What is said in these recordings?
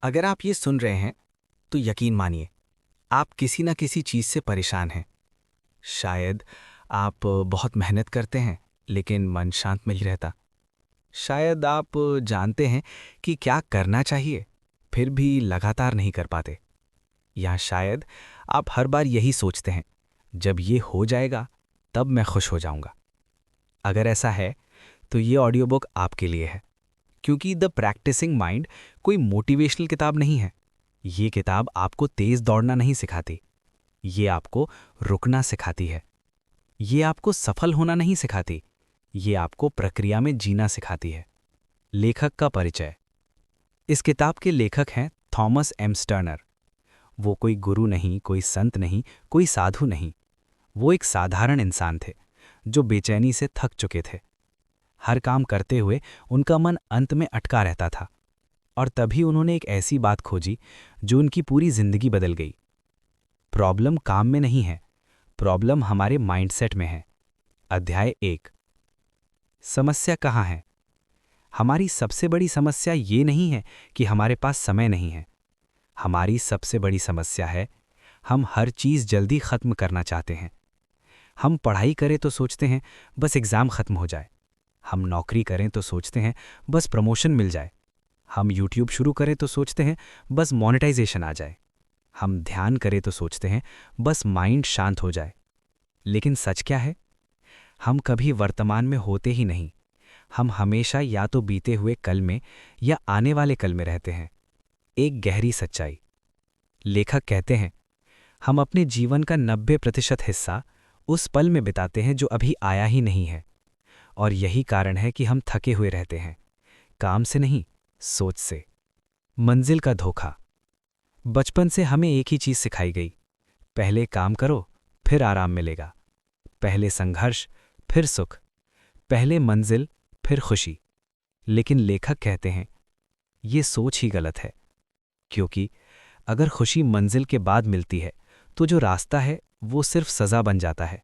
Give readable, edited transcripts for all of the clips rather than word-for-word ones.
अगर आप ये सुन रहे हैं तो यकीन मानिए आप किसी न किसी चीज़ से परेशान हैं। शायद आप बहुत मेहनत करते हैं लेकिन मन शांत नहीं रहता। शायद आप जानते हैं कि क्या करना चाहिए फिर भी लगातार नहीं कर पाते। या शायद आप हर बार यही सोचते हैं, जब ये हो जाएगा तब मैं खुश हो जाऊंगा। अगर ऐसा है तो ये ऑडियो बुक आपके लिए है, क्योंकि द प्रैक्टिसिंग माइंड कोई मोटिवेशनल किताब नहीं है। ये किताब आपको तेज दौड़ना नहीं सिखाती, ये आपको रुकना सिखाती है। ये आपको सफल होना नहीं सिखाती, ये आपको प्रक्रिया में जीना सिखाती है। लेखक का परिचय। इस किताब के लेखक हैं थॉमस एम स्टर्नर। वो कोई गुरु नहीं, कोई संत नहीं, कोई साधु नहीं। वो एक साधारण इंसान थे जो बेचैनी से थक चुके थे। हर काम करते हुए उनका मन अंत में अटका रहता था, और तभी उन्होंने एक ऐसी बात खोजी जो उनकी पूरी जिंदगी बदल गई। प्रॉब्लम काम में नहीं है, प्रॉब्लम हमारे माइंडसेट में है। अध्याय 1। समस्या कहाँ है? हमारी सबसे बड़ी समस्या ये नहीं है कि हमारे पास समय नहीं है। हमारी सबसे बड़ी समस्या है हम हर चीज़ जल्दी खत्म करना चाहते हैं। हम पढ़ाई करें तो सोचते हैं बस एग्ज़ाम खत्म हो जाए। हम नौकरी करें तो सोचते हैं बस प्रमोशन मिल जाए। हम यूट्यूब शुरू करें तो सोचते हैं बस मोनेटाइजेशन आ जाए। हम ध्यान करें तो सोचते हैं बस माइंड शांत हो जाए। लेकिन सच क्या है? हम कभी वर्तमान में होते ही नहीं। हम हमेशा या तो बीते हुए कल में या आने वाले कल में रहते हैं। एक गहरी सच्चाई। लेखक कहते हैं हम अपने जीवन का 90% हिस्सा उस पल में बिताते हैं जो अभी आया ही नहीं है। और यही कारण है कि हम थके हुए रहते हैं, काम से नहीं, सोच से। मंजिल का धोखा। बचपन से हमें एक ही चीज सिखाई गई, पहले काम करो फिर आराम मिलेगा। पहले संघर्ष फिर सुख, पहले मंजिल फिर खुशी। लेकिन लेखक कहते हैं ये सोच ही गलत है, क्योंकि अगर खुशी मंजिल के बाद मिलती है तो जो रास्ता है वो सिर्फ सजा बन जाता है,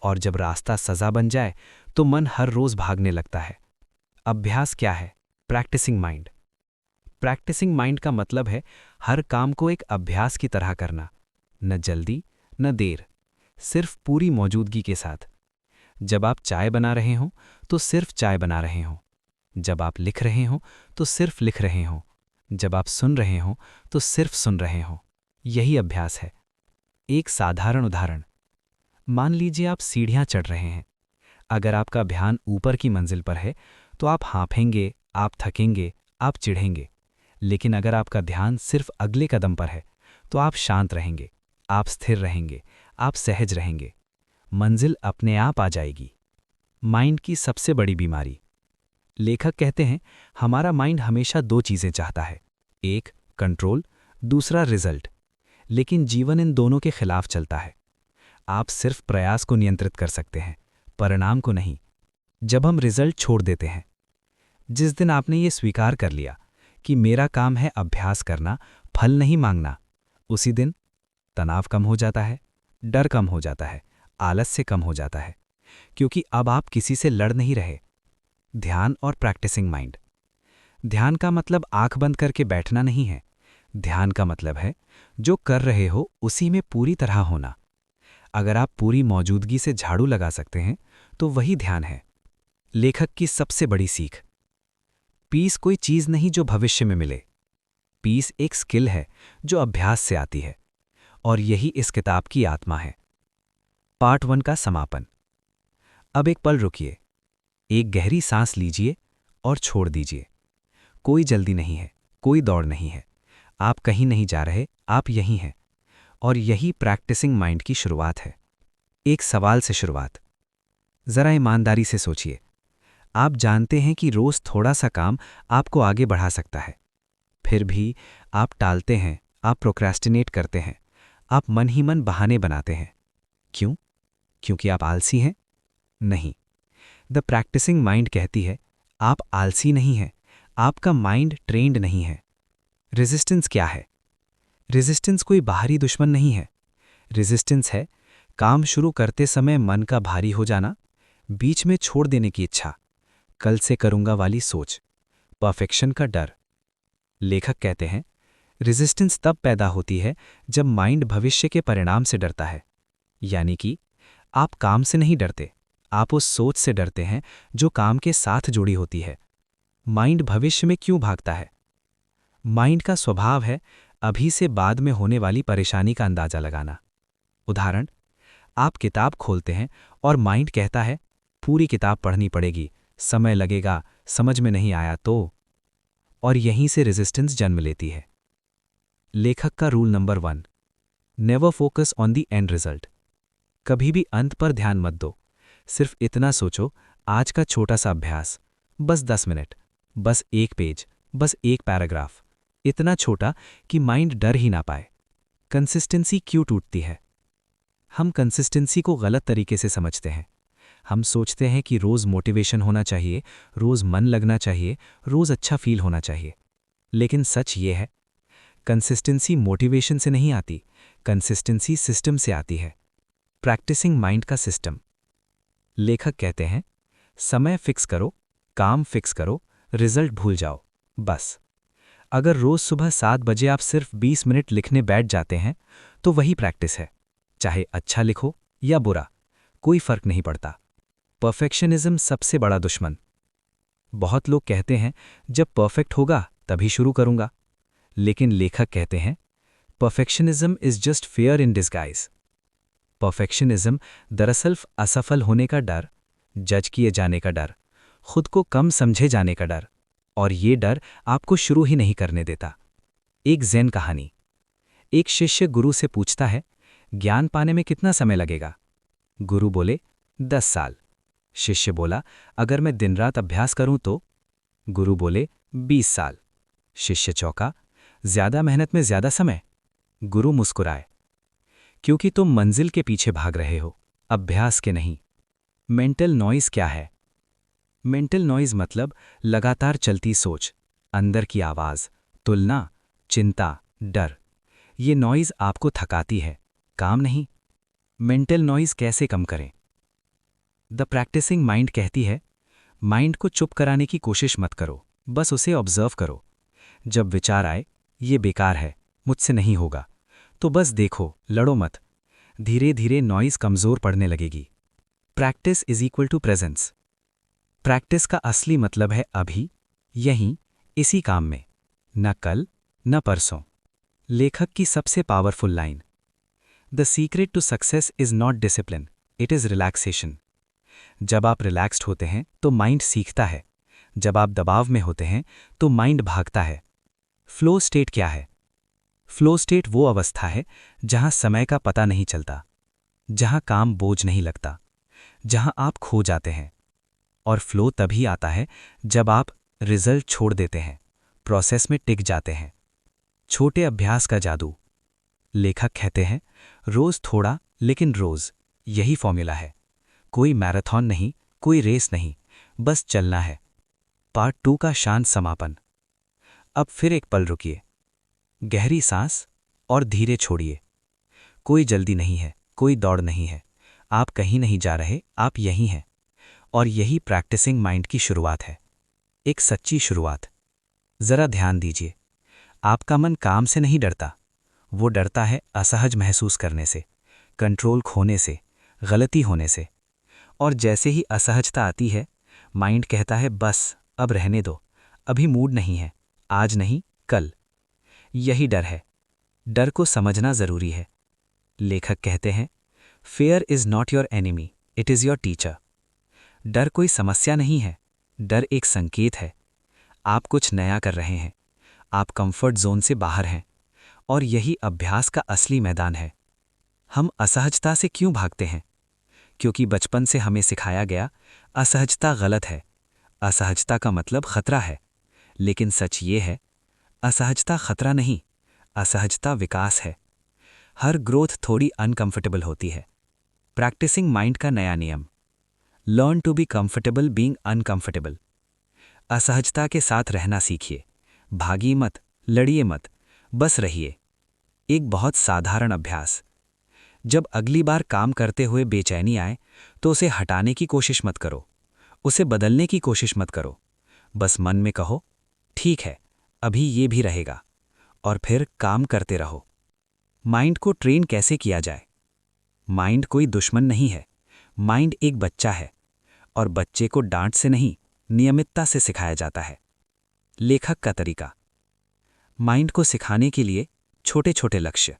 और जब रास्ता सजा बन जाए तो मन हर रोज भागने लगता है। अभ्यास क्या है? Practising mind. प्रैक्टिसिंग माइंड का मतलब है हर काम को एक अभ्यास की तरह करना, न जल्दी न देर, सिर्फ पूरी मौजूदगी के साथ। जब आप चाय बना रहे हों तो सिर्फ चाय बना रहे हों। जब आप लिख रहे हों तो सिर्फ लिख रहे हों। जब आप सुन रहे हों तो सिर्फ सुन रहे हों। यही अभ्यास है। एक साधारण उदाहरण। मान लीजिए आप सीढ़ियां चढ़ रहे हैं। अगर आपका ध्यान ऊपर की मंजिल पर है तो आप हाँफेंगे, आप थकेंगे, आप चिढ़ेंगे। लेकिन अगर आपका ध्यान सिर्फ अगले कदम पर है तो आप शांत रहेंगे, आप स्थिर रहेंगे, आप सहज रहेंगे। मंजिल अपने आप आ जाएगी। माइंड की सबसे बड़ी बीमारी। लेखक कहते हैं हमारा माइंड हमेशा दो चीजें चाहता है, एक कंट्रोल, दूसरा रिजल्ट। लेकिन जीवन इन दोनों के खिलाफ चलता है। आप सिर्फ प्रयास को नियंत्रित कर सकते हैं, परिणाम को नहीं। जब हम रिजल्ट छोड़ देते हैं, जिस दिन आपने ये स्वीकार कर लिया कि मेरा काम है अभ्यास करना, फल नहीं मांगना, उसी दिन तनाव कम हो जाता है, डर कम हो जाता है, आलस्य कम हो जाता है, क्योंकि अब आप किसी से लड़ नहीं रहे। ध्यान और प्रैक्टिसिंग माइंड। ध्यान का मतलब आंख बंद करके बैठना नहीं है। ध्यान का मतलब है जो कर रहे हो उसी में पूरी तरह होना। अगर आप पूरी मौजूदगी से झाड़ू लगा सकते हैं तो वही ध्यान है। लेखक की सबसे बड़ी सीख। पीस कोई चीज नहीं जो भविष्य में मिले। पीस एक स्किल है जो अभ्यास से आती है, और यही इस किताब की आत्मा है। पार्ट 1 का समापन। अब एक पल रुकिए, एक गहरी सांस लीजिए और छोड़ दीजिए। कोई जल्दी नहीं है, कोई दौड़ नहीं है। आप कहीं नहीं जा रहे, आप यहीं हैं। और यही प्रैक्टिसिंग माइंड की शुरुआत है। एक सवाल से शुरुआत। जरा ईमानदारी से सोचिए, आप जानते हैं कि रोज थोड़ा सा काम आपको आगे बढ़ा सकता है, फिर भी आप टालते हैं, आप प्रोक्रेस्टिनेट करते हैं, आप मन ही मन बहाने बनाते हैं। क्यों? क्योंकि आप आलसी हैं? नहीं। द प्रैक्टिसिंग माइंड कहती है आप आलसी नहीं हैं, आपका माइंड ट्रेंड नहीं है। रेजिस्टेंस क्या है? रेजिस्टेंस कोई बाहरी दुश्मन नहीं है। रेजिस्टेंस है काम शुरू करते समय मन का भारी हो जाना, बीच में छोड़ देने की इच्छा, कल से करूंगा वाली सोच, परफेक्शन का डर। लेखक कहते हैं रेजिस्टेंस तब पैदा होती है जब माइंड भविष्य के परिणाम से डरता है। यानी कि आप काम से नहीं डरते, आप उस सोच से डरते हैं जो काम के साथ जुड़ी होती है। माइंड भविष्य में क्यों भागता है? माइंड का स्वभाव है अभी से बाद में होने वाली परेशानी का अंदाजा लगाना। उदाहरण, आप किताब खोलते हैं और माइंड कहता है पूरी किताब पढ़नी पड़ेगी, समय लगेगा, समझ में नहीं आया तो। और यहीं से रेजिस्टेंस जन्म लेती है। लेखक का rule number 1, never focus on the end result. कभी भी अंत पर ध्यान मत दो, सिर्फ इतना सोचो, आज का छोटा सा अभ्यास, बस 10 मिनट, बस एक पेज, बस एक पैराग्राफ, इतना छोटा कि माइंड डर ही ना पाए। कंसिस्टेंसी क्यों टूटती है? हम कंसिस्टेंसी को गलत तरीके से समझते हैं। हम सोचते हैं कि रोज मोटिवेशन होना चाहिए, रोज मन लगना चाहिए, रोज अच्छा फील होना चाहिए। लेकिन सच ये है, कंसिस्टेंसी मोटिवेशन से नहीं आती, कंसिस्टेंसी सिस्टम से आती है। प्रैक्टिसिंग माइंड का सिस्टम। लेखक कहते हैं, समय फिक्स करो, काम फिक्स करो, रिजल्ट भूल जाओ, बस। अगर रोज सुबह 7 बजे आप सिर्फ 20 मिनट लिखने बैठ जाते हैं तो वही प्रैक्टिस है। चाहे अच्छा लिखो या बुरा, कोई फर्क नहीं पड़ता। परफेक्शनिज्म सबसे बड़ा दुश्मन। बहुत लोग कहते हैं जब परफेक्ट होगा तभी शुरू करूंगा, लेकिन लेखक कहते हैं perfectionism is just fear in disguise. Perfectionism दरअसल असफल होने का डर, जज किए जाने का डर, खुद को कम समझे जाने का डर, और ये डर आपको शुरू ही नहीं करने देता। एक ज़ेन कहानी। एक शिष्य गुरु से पूछता है, ज्ञान पाने में कितना समय लगेगा? गुरु बोले, 10 साल। शिष्य बोला, अगर मैं दिन रात अभ्यास करूं तो? गुरु बोले, 20 साल। शिष्य चौंका, ज्यादा मेहनत में ज्यादा समय? गुरु मुस्कुराए, क्योंकि तुम मंजिल के पीछे भाग रहे हो, अभ्यास के नहीं। मेंटल नॉइज क्या है? मेंटल नॉइज मतलब लगातार चलती सोच, अंदर की आवाज, तुलना, चिंता, डर। ये नॉइज आपको थकाती है, काम नहीं। मेंटल नॉइज कैसे कम करें? द प्रैक्टिसिंग माइंड कहती है, माइंड को चुप कराने की कोशिश मत करो, बस उसे ऑब्जर्व करो। जब विचार आए, ये बेकार है, मुझसे नहीं होगा, तो बस देखो, लड़ो मत। धीरे धीरे नॉइज कमजोर पड़ने लगेगी। Practice is equal to presence. Practice का असली मतलब है अभी, यहीं, इसी काम में, न कल न परसों। लेखक की सबसे powerful line, the secret to success is not discipline, it is relaxation. जब आप रिलैक्स्ड होते हैं तो माइंड सीखता है, जब आप दबाव में होते हैं तो माइंड भागता है। फ्लो स्टेट क्या है? फ्लो स्टेट वो अवस्था है जहां समय का पता नहीं चलता, जहां काम बोझ नहीं लगता, जहां आप खो जाते हैं। और फ्लो तभी आता है जब आप रिजल्ट छोड़ देते हैं, प्रोसेस में टिक जाते हैं। छोटे अभ्यास का जादू। लेखक कहते हैं, रोज थोड़ा लेकिन रोज, यही फॉर्मूला है। कोई मैराथन नहीं, कोई रेस नहीं, बस चलना है। पार्ट 2 का शांत समापन। अब फिर एक पल रुकिए, गहरी सांस और धीरे छोड़िए। कोई जल्दी नहीं है, कोई दौड़ नहीं है, आप कहीं नहीं जा रहे, आप यहीं हैं। और यही प्रैक्टिसिंग माइंड की शुरुआत है, एक सच्ची शुरुआत। जरा ध्यान दीजिए, आपका मन काम से नहीं डरता, वो डरता है असहज महसूस करने से, कंट्रोल खोने से, गलती होने से। और जैसे ही असहजता आती है, माइंड कहता है बस अब रहने दो, अभी मूड नहीं है, आज नहीं कल। यही डर है। डर को समझना जरूरी है। लेखक कहते हैं, fair is not your enemy, it is your teacher. डर कोई समस्या नहीं है, डर एक संकेत है। आप कुछ नया कर रहे हैं, आप कंफर्ट जोन से बाहर हैं, और यही अभ्यास का असली मैदान है। हम असहजता से क्यों भागते हैं? क्योंकि बचपन से हमें सिखाया गया असहजता गलत है, असहजता का मतलब खतरा है। लेकिन सच ये है, असहजता खतरा नहीं, असहजता विकास है। हर ग्रोथ थोड़ी अनकंफर्टेबल होती है। प्रैक्टिसिंग माइंड का नया नियम, learn to be comfortable being uncomfortable. असहजता के साथ रहना सीखिए, भागिए मत, लड़िए मत, बस रहिए। एक बहुत साधारण अभ्यास, जब अगली बार काम करते हुए बेचैनी आए तो उसे हटाने की कोशिश मत करो, उसे बदलने की कोशिश मत करो। बस मन में कहो, ठीक है, अभी ये भी रहेगा, और फिर काम करते रहो। माइंड को ट्रेन कैसे किया जाए? माइंड कोई दुश्मन नहीं है। माइंड एक बच्चा है, और बच्चे को डांट से नहीं, नियमितता से सिखाया जाता है। लेखक का तरीका। माइंड को सिखाने के लिए छोटे छोटे लक्ष्य,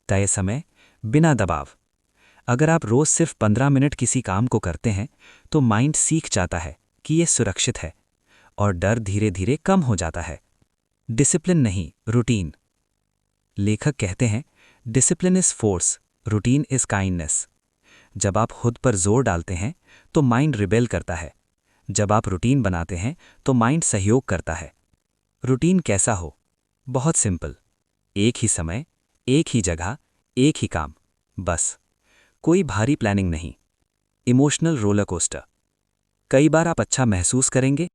तय समय, बिना दबाव। अगर आप रोज सिर्फ 15 मिनट किसी काम को करते हैं तो माइंड सीख जाता है कि यह सुरक्षित है, और डर धीरे धीरे कम हो जाता है। डिसिप्लिन नहीं, रूटीन। लेखक कहते हैं, discipline is force, routine is kindness. जब आप खुद पर जोर डालते हैं तो माइंड रिबेल करता है। जब आप रूटीन बनाते हैं तो माइंड सहयोग करता है। रूटीन कैसा हो? बहुत सिंपल। एक ही समय, एक ही जगह, एक ही काम, बस। कोई भारी प्लानिंग नहीं। Emotional roller coaster. कई बार आप अच्छा महसूस करेंगे,